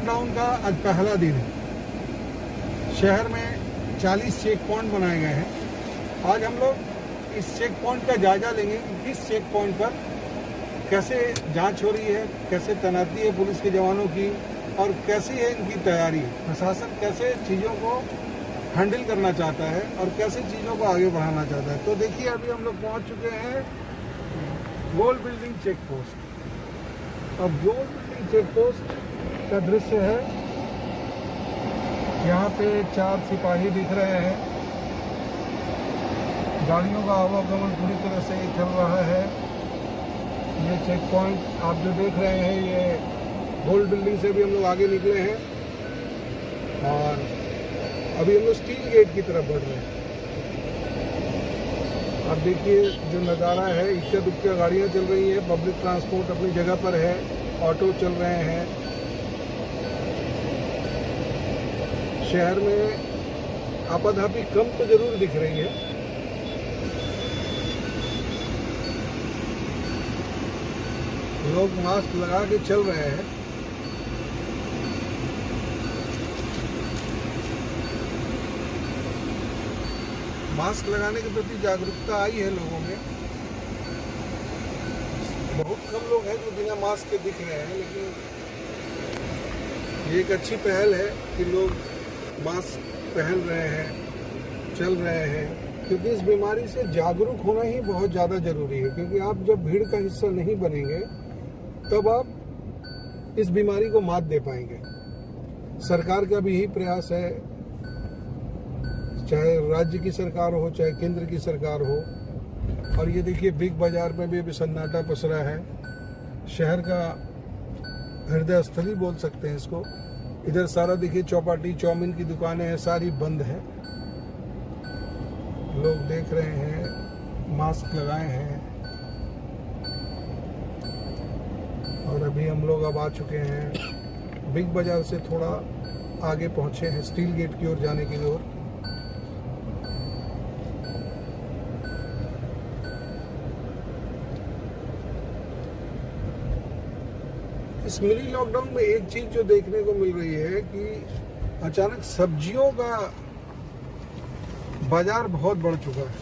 Lockdown का आज पहला दिन है। शहर में 40 चेक पॉइंट बनाए गए हैं। आज हम लोग इस चेक पॉइंट का जायजा लेंगे कि किस चेक पॉइंट पर कैसे जांच हो रही है, कैसे तैनाती है पुलिस के जवानों की और कैसी है इनकी तैयारी। प्रशासन कैसे चीज़ों को हैंडल करना चाहता है और कैसे चीज़ों को आगे बढ़ाना चाहता है। तो देखिए, अभी हम लोग पहुंच चुके हैं गोल बिल्डिंग चेक पोस्ट। अब गोल बिल्डिंग चेक पोस्ट का दृश्य है। यहाँ पे 4 सिपाही दिख रहे हैं। गाड़ियों का आवागमन पूरी तरह से चल रहा है। ये चेक पॉइंट आप जो देख रहे हैं, ये गोल बिल्डिंग से भी हम लोग आगे निकले हैं और अभी हम लोग स्टील गेट की तरफ बढ़ रहे हैं। अब देखिए जो नज़ारा है, इक्का दुक्का गाड़ियाँ चल रही हैं, पब्लिक ट्रांसपोर्ट अपनी जगह पर है, ऑटो चल रहे हैं। शहर में आपाधापी कम तो जरूर दिख रही है। लोग मास्क लगा के चल रहे हैं। मास्क लगाने के प्रति जागरूकता आई है लोगों में। बहुत कम लोग हैं जो बिना मास्क के दिख रहे हैं, लेकिन ये एक अच्छी पहल है कि लोग मास्क पहन रहे हैं, चल रहे हैं, क्योंकि इस बीमारी से जागरूक होना ही बहुत ज़्यादा ज़रूरी है। क्योंकि आप जब भीड़ का हिस्सा नहीं बनेंगे तब आप इस बीमारी को मात दे पाएंगे। सरकार का भी यही प्रयास है, चाहे राज्य की सरकार हो चाहे केंद्र की सरकार हो। और ये देखिए, बिग बाजार में भी अभी सन्नाटा पसरा है। शहर का हृदय स्थल ही बोल सकते हैं इसको। इधर सारा देखिए चौपाटी, चाउमीन की दुकानें हैं, सारी बंद हैं। लोग देख रहे हैं, मास्क लगाए हैं। और अभी हम लोग अब आ चुके हैं बिग बाजार से थोड़ा आगे पहुंचे हैं, स्टील गेट की ओर जाने की ओर। इस मिनी लॉकडाउन में एक चीज जो देखने को मिल रही है कि अचानक सब्जियों का बाजार बहुत बढ़ चुका है।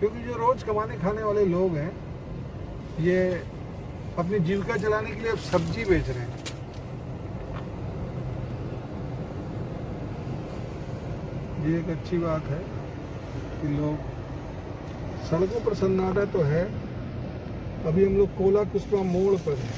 क्योंकि जो रोज कमाने खाने वाले लोग हैं, ये अपनी जीविका चलाने के लिए अब सब्जी बेच रहे हैं। ये एक अच्छी बात है कि लोग सड़कों पर सन्नाटा तो है। अभी हम लोग कोला कुस्पा मोड़ पर हैं।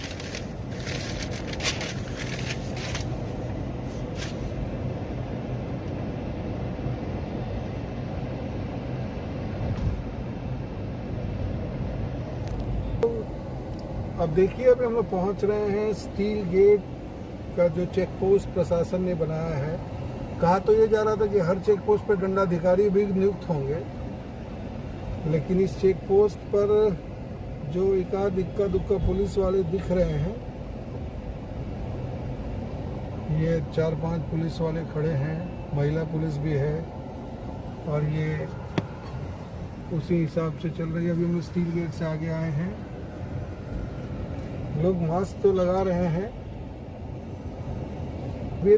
अब देखिए, अभी हम लोग पहुंच रहे हैं स्टील गेट का जो चेक पोस्ट प्रशासन ने बनाया है। कहा तो ये जा रहा था कि हर चेक पोस्ट पर दंडाधिकारी भी नियुक्त होंगे, लेकिन इस चेक पोस्ट पर जो एकाध इक्का दुक्का पुलिस वाले दिख रहे हैं, ये 4-5 पुलिस वाले खड़े हैं, महिला पुलिस भी है और ये उसी हिसाब से चल रही है। अभी हम स्टील गेट से आगे आए हैं। लोग मास्क तो लगा रहे हैं। ये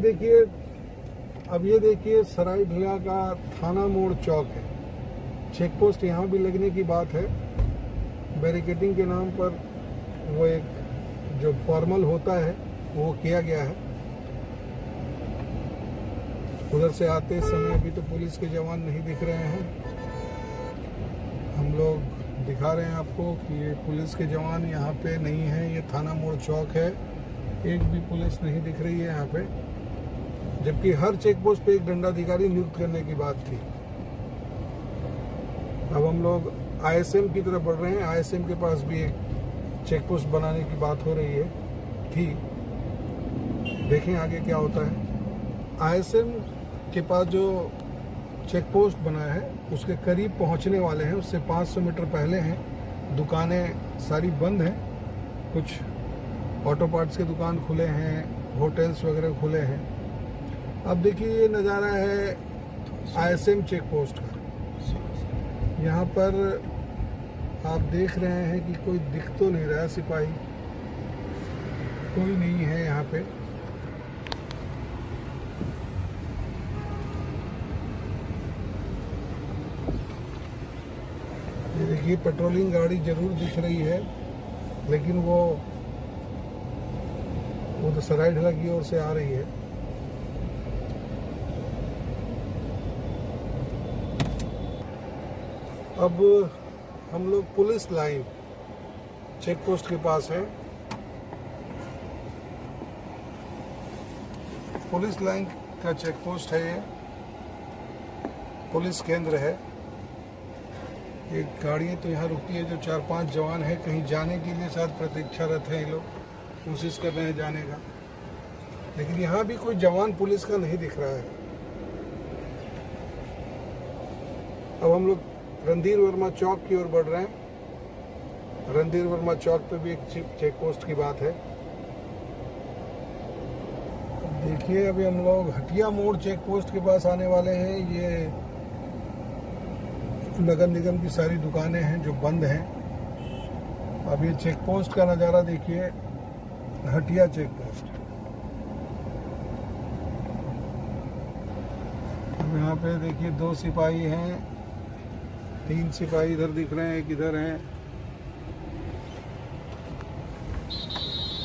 देखिए सरायढेला का थाना मोड़ चौक है। चेक पोस्ट यहाँ भी लगने की बात है। बैरिकेडिंग के नाम पर वो एक जो फॉर्मल होता है वो किया गया है। उधर से आते समय भी तो पुलिस के जवान नहीं दिख रहे हैं। हम लोग दिखा रहे हैं आपको कि ये पुलिस के जवान यहाँ पे नहीं है। ये थाना मोड़ चौक है, एक भी पुलिस नहीं दिख रही है यहाँ पे, जबकि हर चेक पोस्ट पे एक दंडाधिकारी नियुक्त करने की बात थी। अब हम लोग आईएसएम की तरफ बढ़ रहे हैं। आईएसएम के पास भी एक चेक पोस्ट बनाने की बात हो रही है थी। देखें आगे क्या होता है। आईएसएम के पास जो चेक पोस्ट बनाया है उसके करीब पहुंचने वाले हैं। उससे 500 मीटर पहले हैं। दुकानें सारी बंद हैं। कुछ ऑटो पार्ट्स के दुकान खुले हैं, होटल्स वगैरह खुले हैं। अब देखिए, ये नज़ारा है आईएसएम चेक पोस्ट का। यहाँ पर आप देख रहे हैं कि कोई दिख तो नहीं रहा, सिपाही कोई नहीं है यहाँ पे। देखिए पेट्रोलिंग गाड़ी जरूर दिख रही है, लेकिन वो तो सराय ढला की ओर से आ रही है। अब हम लोग पुलिस लाइन चेक पोस्ट के पास है। पुलिस लाइन का चेक पोस्ट है, ये पुलिस केंद्र है। एक गाड़ियाँ तो यहाँ रुकती है, जो 4-5 जवान है, कहीं जाने के लिए शायद प्रतीक्षारत हैं, ये लोग कोशिश कर रहे हैं जाने का, लेकिन यहाँ भी कोई जवान पुलिस का नहीं दिख रहा है। अब हम लोग रणधीर वर्मा चौक की ओर बढ़ रहे हैं। रणधीर वर्मा चौक पे भी एक चेक पोस्ट की बात है। देखिए अभी हम लोग हटिया मोड़ चेक पोस्ट के पास आने वाले हैं। ये नगर निगम की सारी दुकानें हैं जो बंद हैं। अब ये चेक पोस्ट का नज़ारा देखिए, हटिया चेक पोस्ट। अब यहाँ पे देखिए 2 सिपाही हैं, 3 सिपाही इधर दिख रहे हैं, एक इधर हैं।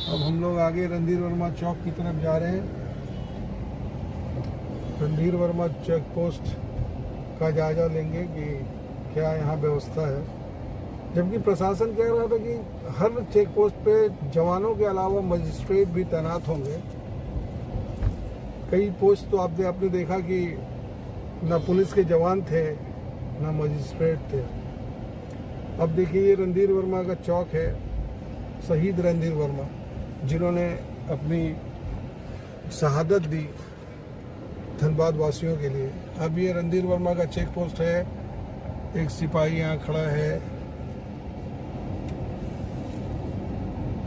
अब हम लोग आगे रणधीर वर्मा चौक की तरफ जा रहे हैं। रणधीर वर्मा चेक पोस्ट का जायजा लेंगे कि क्या यहाँ व्यवस्था है, जबकि प्रशासन कह रहा था कि हर चेक पोस्ट पे जवानों के अलावा मजिस्ट्रेट भी तैनात होंगे। कई पोस्ट तो आपने देखा कि ना पुलिस के जवान थे ना मजिस्ट्रेट थे। अब देखिए ये रणधीर वर्मा का चौक है, शहीद रणधीर वर्मा, जिन्होंने अपनी शहादत दी धनबाद वासियों के लिए। अब ये रणधीर वर्मा का चेक पोस्ट है। एक सिपाही यहाँ खड़ा है।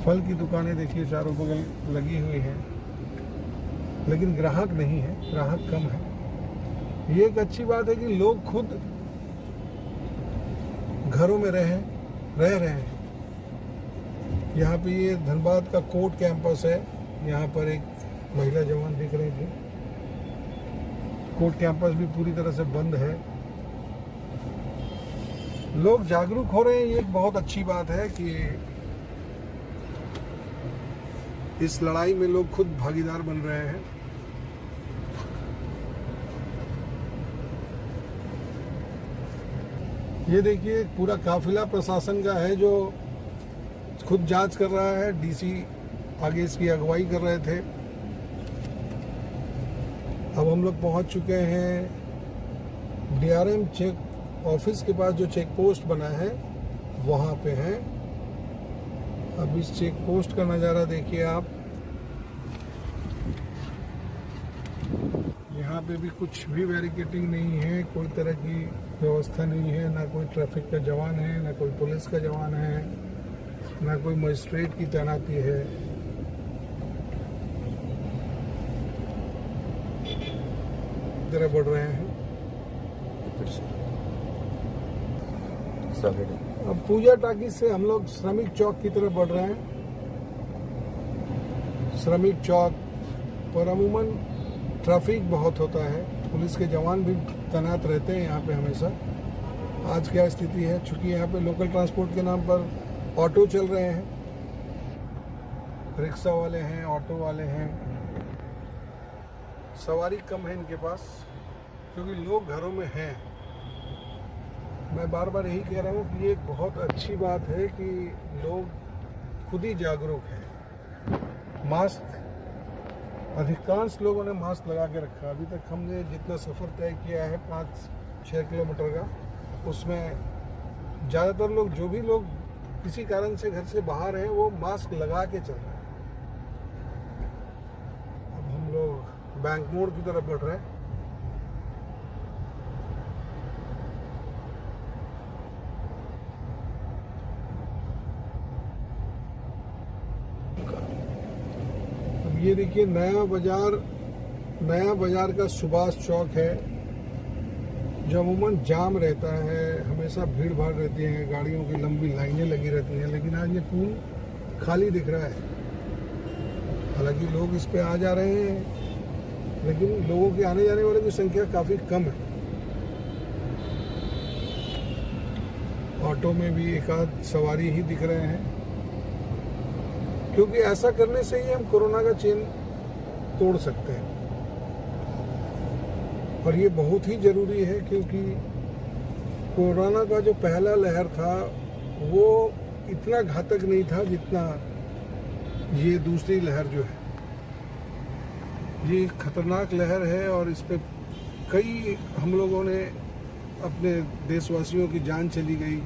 फल की दुकानें देखिए चारों बगल लगी हुई हैं, लेकिन ग्राहक नहीं है, ग्राहक कम है। ये एक अच्छी बात है कि लोग खुद घरों में रह रहे हैं। यहाँ पे ये धनबाद का कोर्ट कैंपस है। यहाँ पर एक महिला जवान दिख रही थी। कोर्ट कैंपस भी पूरी तरह से बंद है। लोग जागरूक हो रहे हैं, ये एक बहुत अच्छी बात है कि इस लड़ाई में लोग खुद भागीदार बन रहे हैं। ये देखिए पूरा काफिला प्रशासन का है जो खुद जांच कर रहा है। डीसी आगे इसकी अगुवाई कर रहे थे। अब हम लोग पहुंच चुके हैं डीआरएम चेक ऑफिस के पास। जो चेक पोस्ट बना है वहां पे है। अब इस चेक पोस्ट का नज़ारा देखिए आप। यहाँ पे भी कुछ भी बैरिकेटिंग नहीं है, कोई तरह की व्यवस्था नहीं है। ना कोई ट्रैफिक का जवान है, ना कोई पुलिस का जवान है, ना कोई मजिस्ट्रेट की तैनाती है। तरह बढ़ रहे हैं। अब पूजा टाकी से हम लोग श्रमिक चौक की तरफ बढ़ रहे हैं। श्रमिक चौक पर अमूमन ट्रैफिक बहुत होता है, पुलिस के जवान भी तैनात रहते हैं यहाँ पे हमेशा। आज क्या स्थिति है, चूंकि यहाँ पे लोकल ट्रांसपोर्ट के नाम पर ऑटो चल रहे हैं, रिक्शा वाले हैं, ऑटो वाले हैं, सवारी कम है इनके पास क्योंकि लोग घरों में हैं। मैं बार बार यही कह रहा हूँ कि ये एक बहुत अच्छी बात है कि लोग खुद ही जागरूक हैं। मास्क, अधिकांश लोगों ने मास्क लगा के रखा। अभी तक हमने जितना सफ़र तय किया है 5-6 किलोमीटर का, उसमें ज़्यादातर लोग, जो भी लोग किसी कारण से घर से बाहर हैं, वो मास्क लगा के चल रहे हैं। अब हम लोग बैंक मोड़ की तरफ बढ़ रहे हैं। अब ये देखिए नया बाजार का सुभाष चौक है, जो अमूमन जाम रहता है, हमेशा भीड़ भाड़ रहती है, गाड़ियों की लंबी लाइनें लगी रहती हैं। लेकिन आज ये पुल खाली दिख रहा है। हालांकि लोग इस पे आ जा रहे हैं, लेकिन लोगों के आने जाने वाले की संख्या काफ़ी कम है। ऑटो में भी एक आध सवारी ही दिख रहे हैं, क्योंकि ऐसा करने से ही हम कोरोना का चेन तोड़ सकते हैं। और ये बहुत ही ज़रूरी है, क्योंकि कोरोना का जो पहला लहर था वो इतना घातक नहीं था जितना ये दूसरी लहर जो है। ये खतरनाक लहर है और इस पे कई हम लोगों ने अपने देशवासियों की जान चली गई।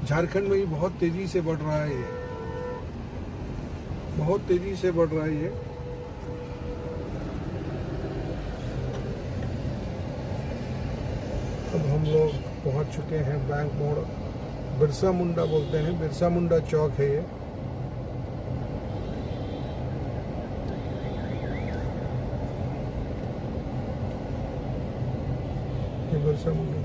झारखंड में ही बहुत तेज़ी से बढ़ रहा है ये, बहुत तेज़ी से बढ़ रहा है ये। अब हम लोग पहुंच चुके हैं बैंक मोड़, बिरसा मुंडा बोलते हैं, बिरसा मुंडा चौक है ये। बिरसा मुंडा,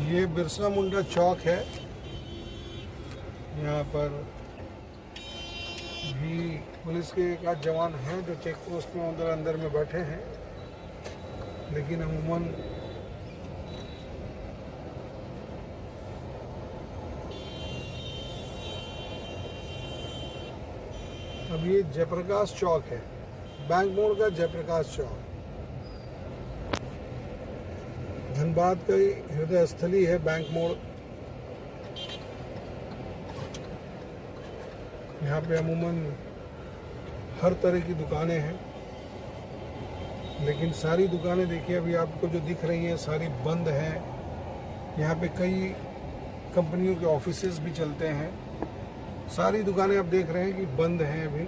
ये बिरसा मुंडा चौक है। यहाँ पर भी पुलिस के एक आध जवान हैं जो चेक पोस्ट में अंदर में बैठे हैं, लेकिन अमूमन अब ये जयप्रकाश चौक है, बैंक मोड़ का जयप्रकाश चौक। धनबाद का हृदय स्थली है बैंक मोड़। यहाँ पे अमूमन हर तरह की दुकानें हैं, लेकिन सारी दुकानें देखिए अभी आपको जो दिख रही हैं सारी बंद हैं। यहाँ पे कई कंपनियों के ऑफिसेज भी चलते हैं। सारी दुकानें आप देख रहे हैं कि बंद हैं अभी।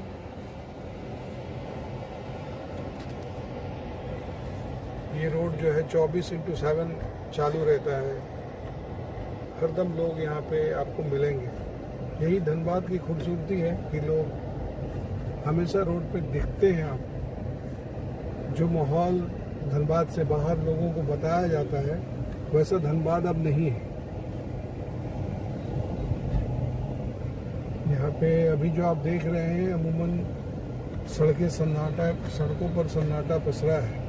ये रोड जो है 24/7 चालू रहता है, हरदम लोग यहाँ पे आपको मिलेंगे। यही धनबाद की खूबसूरती है कि लोग हमेशा रोड पे दिखते हैं। आप जो माहौल धनबाद से बाहर लोगों को बताया जाता है, वैसा धनबाद अब नहीं है। यहाँ पे अभी जो आप देख रहे हैं अमूमन सड़कों पर सन्नाटा पसरा है।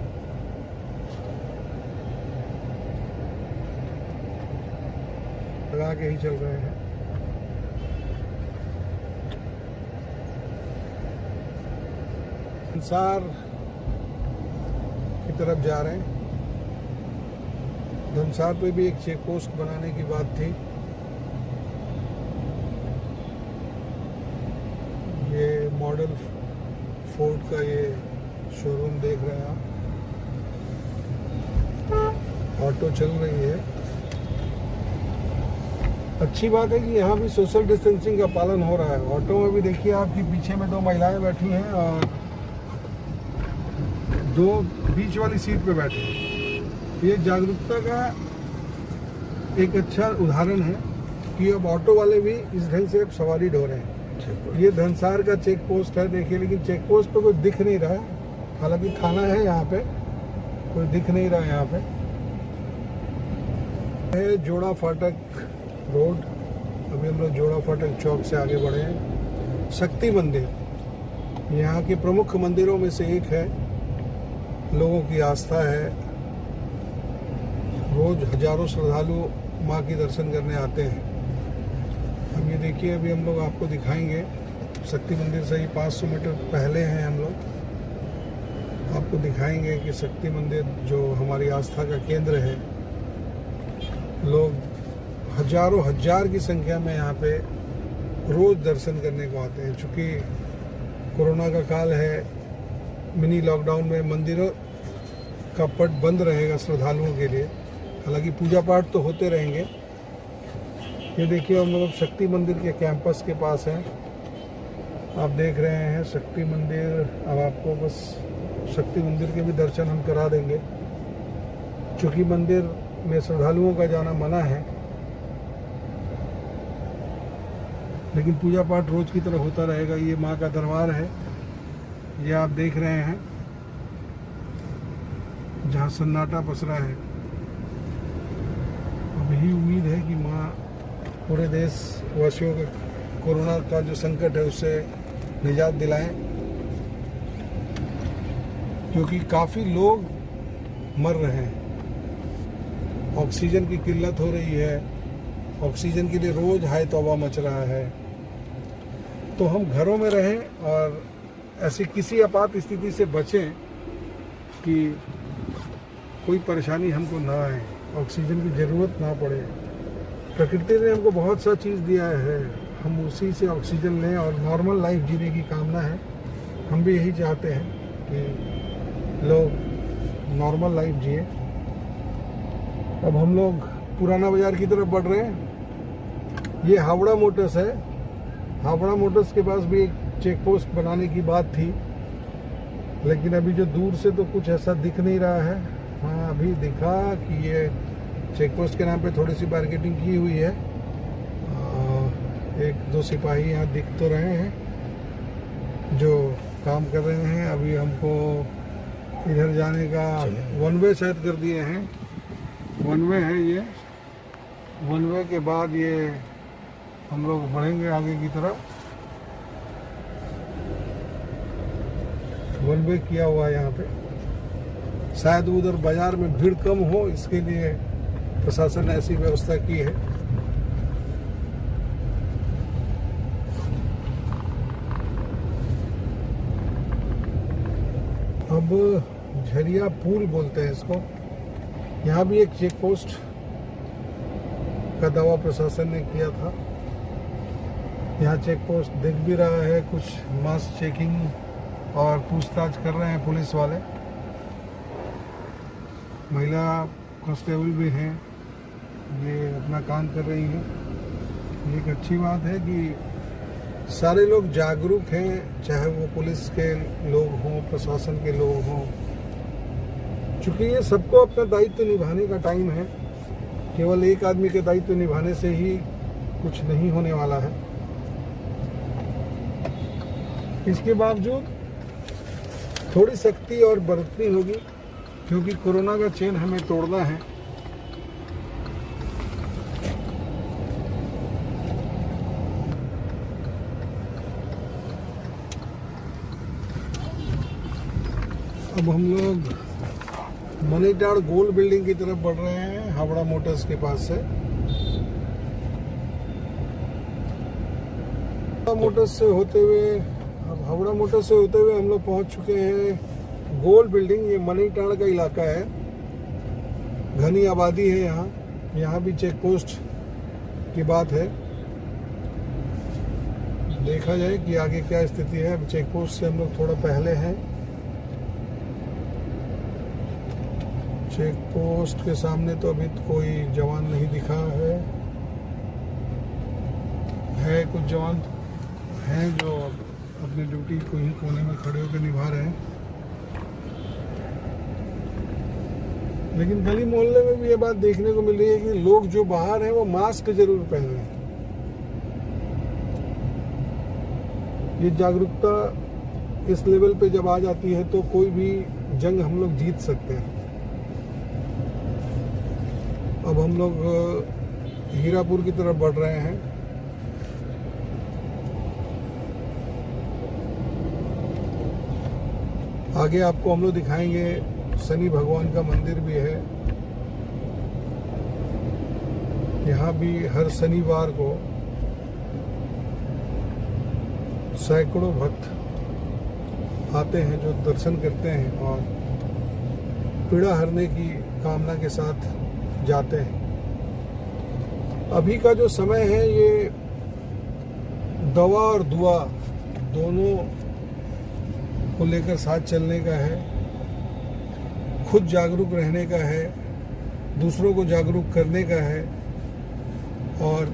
लगा के ही चल रहे हैं। धनसार की तरफ जा रहे हैं। धनसार पे भी एक चेक पोस्ट बनाने की बात थी। ये मॉडल फोर्ड का ये शोरूम देख रहे हैं आप। ऑटो चल रही है। अच्छी बात है कि यहाँ भी सोशल डिस्टेंसिंग का पालन हो रहा है। ऑटो में भी देखिए आपकी पीछे में 2 महिलाएं बैठी हैं और 2 बीच वाली सीट पे बैठे हैं। ये जागरूकता का एक अच्छा उदाहरण है कि अब ऑटो वाले भी इस ढंग से अब सवारी ढो रहे हैं। ये धनसार का चेक पोस्ट है देखिए, लेकिन चेक पोस्ट पे कोई दिख नहीं रहा है। हालांकि थाना है यहाँ पे, कोई दिख नहीं रहा है यहाँ पे। है जोड़ा फाटक रोड। अभी हम लोग जोड़ा फाटक चौक से आगे बढ़े हैं। शक्ति मंदिर यहाँ के प्रमुख मंदिरों में से एक है। लोगों की आस्था है। रोज हजारों श्रद्धालु माँ के दर्शन करने आते हैं। अब ये देखिए, अभी हम लोग आपको दिखाएंगे। शक्ति मंदिर से ही 500 मीटर पहले हैं हम लोग। आपको दिखाएंगे कि शक्ति मंदिर जो हमारी आस्था का केंद्र है, लोग हजारों हजार की संख्या में यहाँ पे रोज दर्शन करने को आते हैं। चूँकि कोरोना का काल है, मिनी लॉकडाउन में मंदिरों का पट बंद रहेगा श्रद्धालुओं के लिए। हालांकि पूजा पाठ तो होते रहेंगे। ये देखिए हम लोग शक्ति मंदिर के कैंपस के पास हैं। आप देख रहे हैं शक्ति मंदिर। अब आपको बस शक्ति मंदिर के भी दर्शन हम करा देंगे। चूँकि मंदिर में श्रद्धालुओं का जाना मना है, लेकिन पूजा पाठ रोज की तरह होता रहेगा। ये माँ का दरबार है, ये आप देख रहे हैं, जहाँ सन्नाटा पसरा है। अब यही उम्मीद है कि माँ पूरे देश वासियों के कोरोना का जो संकट है उससे निजात दिलाएं, क्योंकि काफ़ी लोग मर रहे हैं। ऑक्सीजन की किल्लत हो रही है, ऑक्सीजन के लिए रोज हाय तौबा मच रहा है। तो हम घरों में रहें और ऐसी किसी आपात स्थिति से बचें कि कोई परेशानी हमको ना आए, ऑक्सीजन की ज़रूरत ना पड़े। प्रकृति ने हमको बहुत सा चीज़ दिया है, हम उसी से ऑक्सीजन लें और नॉर्मल लाइफ जीने की कामना है। हम भी यही चाहते हैं कि लोग नॉर्मल लाइफ जिए। अब हम लोग पुराना बाजार की तरफ बढ़ रहे हैं। ये हावड़ा मोटर्स है। हावड़ा मोटर्स के पास भी एक चेक पोस्ट बनाने की बात थी, लेकिन अभी जो दूर से तो कुछ ऐसा दिख नहीं रहा है। हाँ, अभी दिखा कि ये चेक पोस्ट के नाम पे थोड़ी सी मार्केटिंग की हुई है। एक दो सिपाही यहाँ दिख तो रहे हैं जो काम कर रहे हैं। अभी हमको इधर जाने का वन वे शायद कर दिए हैं। वन वे है ये। वन वे के बाद ये हम लोग बढ़ेंगे आगे की तरफ। वन वे किया हुआ है यहाँ पे, शायद उधर बाजार में भीड़ कम हो, इसके लिए प्रशासन ने ऐसी व्यवस्था की है। अब झरिया पुल बोलते हैं इसको। यहाँ भी एक चेक पोस्ट का दावा प्रशासन ने किया था। यहाँ चेक पोस्ट दिख भी रहा है, कुछ मास चेकिंग और पूछताछ कर रहे हैं पुलिस वाले। महिला कांस्टेबल भी हैं, ये अपना काम कर रही हैं। ये एक अच्छी बात है कि सारे लोग जागरूक हैं, चाहे वो पुलिस के लोग हों, प्रशासन के लोग हों। चूँकि ये सबको अपना दायित्व निभाने का टाइम है। केवल एक आदमी के दायित्व निभाने से ही कुछ नहीं होने वाला है। इसके बावजूद थोड़ी सख्ती और बरतनी होगी, क्योंकि कोरोना का चेन हमें तोड़ना है। अब हम लोग मनीटाड़ गोल बिल्डिंग की तरफ बढ़ रहे हैं, हावड़ा मोटर्स के पास से। मोटर्स से होते हुए, अब हावड़ा मोटर्स से होते हुए हम लोग पहुंच चुके हैं गोल बिल्डिंग। ये मनीटाड़ का इलाका है, घनी आबादी है यहाँ। यहाँ भी चेक पोस्ट की बात है। देखा जाए कि आगे क्या स्थिति है। चेक पोस्ट से हम लोग थोड़ा पहले हैं। चेक पोस्ट के सामने तो अभी कोई जवान नहीं दिखा है कुछ जवान हैं जो अपनी ड्यूटी को ही कोने में खड़े होकर निभा रहे हैं। लेकिन गली मोहल्ले में भी ये बात देखने को मिल रही है कि लोग जो बाहर हैं वो मास्क जरूर पहन रहे हैं। ये जागरूकता इस लेवल पे जब आ जाती है तो कोई भी जंग हम लोग जीत सकते हैं। अब हम लोग हीरापुर की तरफ बढ़ रहे हैं। आगे आपको हम लोग दिखाएंगे शनि भगवान का मंदिर भी है। यहाँ भी हर शनिवार को सैकड़ों भक्त आते हैं जो दर्शन करते हैं और पीड़ा हरने की कामना के साथ जाते हैं। अभी का जो समय है ये दवा और दुआ दोनों को लेकर साथ चलने का है। खुद जागरूक रहने का है, दूसरों को जागरूक करने का है, और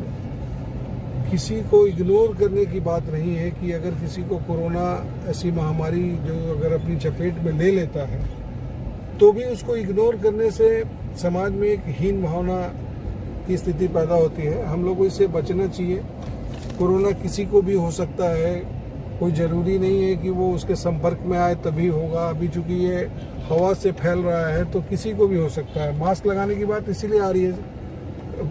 किसी को इग्नोर करने की बात नहीं है कि अगर किसी को कोरोना ऐसी महामारी जो अगर अपनी चपेट में ले लेता है तो भी उसको इग्नोर करने से समाज में एक हीन भावना की स्थिति पैदा होती है। हम लोगों को इससे बचना चाहिए। कोरोना किसी को भी हो सकता है, कोई ज़रूरी नहीं है कि वो उसके संपर्क में आए तभी होगा। अभी चूंकि ये हवा से फैल रहा है तो किसी को भी हो सकता है। मास्क लगाने की बात इसीलिए आ रही है,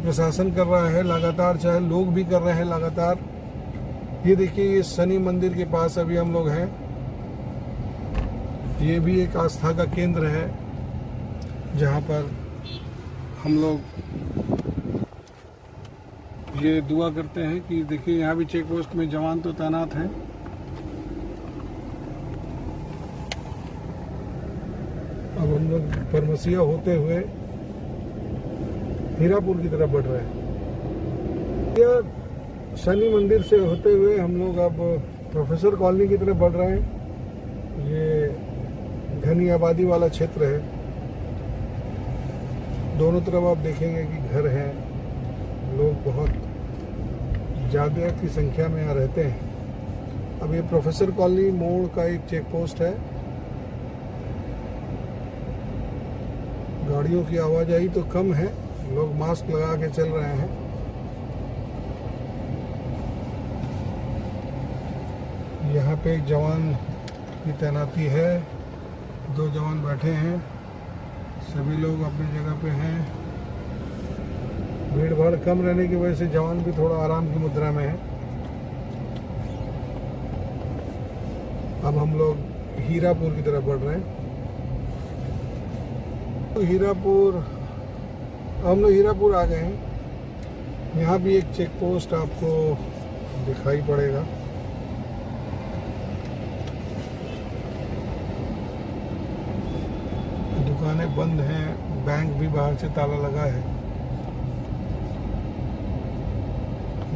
प्रशासन कर रहा है लगातार, चाहे लोग भी कर रहे हैं लगातार। ये देखिए, ये शनि मंदिर के पास अभी हम लोग हैं। ये भी एक आस्था का केंद्र है। जहाँ पर हम लोग ये दुआ करते हैं कि देखिए यहाँ भी चेक पोस्ट में जवान तो तैनात हैं। अब हम लोग फरमसिया होते हुए हीरापुर की तरफ बढ़ रहे हैं। शनि मंदिर से होते हुए हम लोग अब प्रोफेसर कॉलोनी की तरफ बढ़ रहे हैं। ये घनी आबादी वाला क्षेत्र है। दोनों तरफ आप देखेंगे कि घर हैं, लोग बहुत ज़्यादा की संख्या में यहाँ रहते हैं। अब ये प्रोफेसर कॉलोनी मोड़ का एक चेक पोस्ट है। गाड़ियों की आवाजाही तो कम है, लोग मास्क लगा के चल रहे हैं। यहाँ पे एक जवान की तैनाती है, 2 जवान बैठे हैं, सभी लोग अपनी जगह पे हैं। भीड़ भाड़ कम रहने की वजह से जवान भी थोड़ा आराम की मुद्रा में है। अब हम लोग हीरापुर की तरफ बढ़ रहे हैं। तो हम लोग हीरापुर आ गए हैं। यहाँ भी एक चेक पोस्ट आपको दिखाई पड़ेगा। दुकानें बंद हैं, बैंक भी बाहर से ताला लगा है।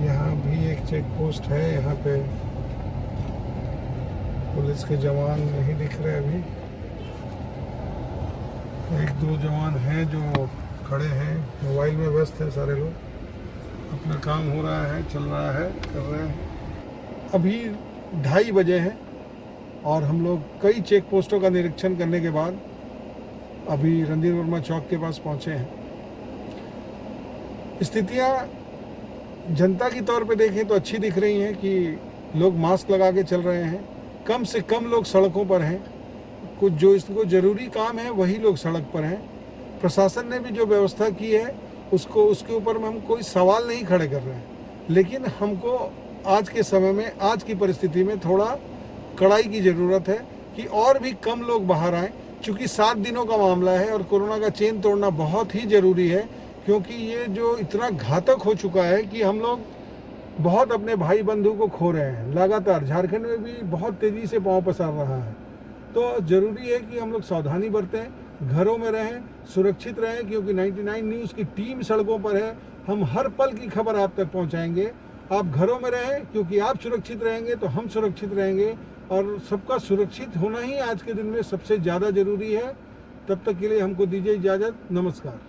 यहाँ भी एक चेक पोस्ट है। यहाँ पे पुलिस के जवान नहीं दिख रहे अभी। 1-2 जवान हैं जो खड़े हैं, मोबाइल में व्यस्त हैं। सारे लोग अपना काम हो रहा है, चल रहा है, कर रहे हैं। अभी 2:30 बजे हैं और हम लोग कई चेक पोस्टों का निरीक्षण करने के बाद अभी रणधीर वर्मा चौक के पास पहुंचे हैं। स्थितियां जनता की तौर पे देखें तो अच्छी दिख रही हैं कि लोग मास्क लगा के चल रहे हैं। कम से कम लोग सड़कों पर हैं। कुछ जो इसको ज़रूरी काम है वही लोग सड़क पर हैं। प्रशासन ने भी जो व्यवस्था की है उसके ऊपर में हम कोई सवाल नहीं खड़े कर रहे हैं, लेकिन हमको आज के समय में, आज की परिस्थिति में थोड़ा कड़ाई की ज़रूरत है कि और भी कम लोग बाहर आएँ। चूँकि 7 दिनों का मामला है और कोरोना का चेन तोड़ना बहुत ही ज़रूरी है, क्योंकि ये जो इतना घातक हो चुका है कि हम लोग बहुत अपने भाई बंधु को खो रहे हैं। लगातार झारखंड में भी बहुत तेज़ी से पांव पसार रहा है। तो ज़रूरी है कि हम लोग सावधानी बरतें, घरों में रहें, सुरक्षित रहें, क्योंकि 99 न्यूज़ की टीम सड़कों पर है। हम हर पल की खबर आप तक पहुंचाएंगे। आप घरों में रहें, क्योंकि आप सुरक्षित रहेंगे तो हम सुरक्षित रहेंगे, और सबका सुरक्षित होना ही आज के दिन में सबसे ज़्यादा ज़रूरी है। तब तक के लिए हमको दीजिए इजाज़त। नमस्कार।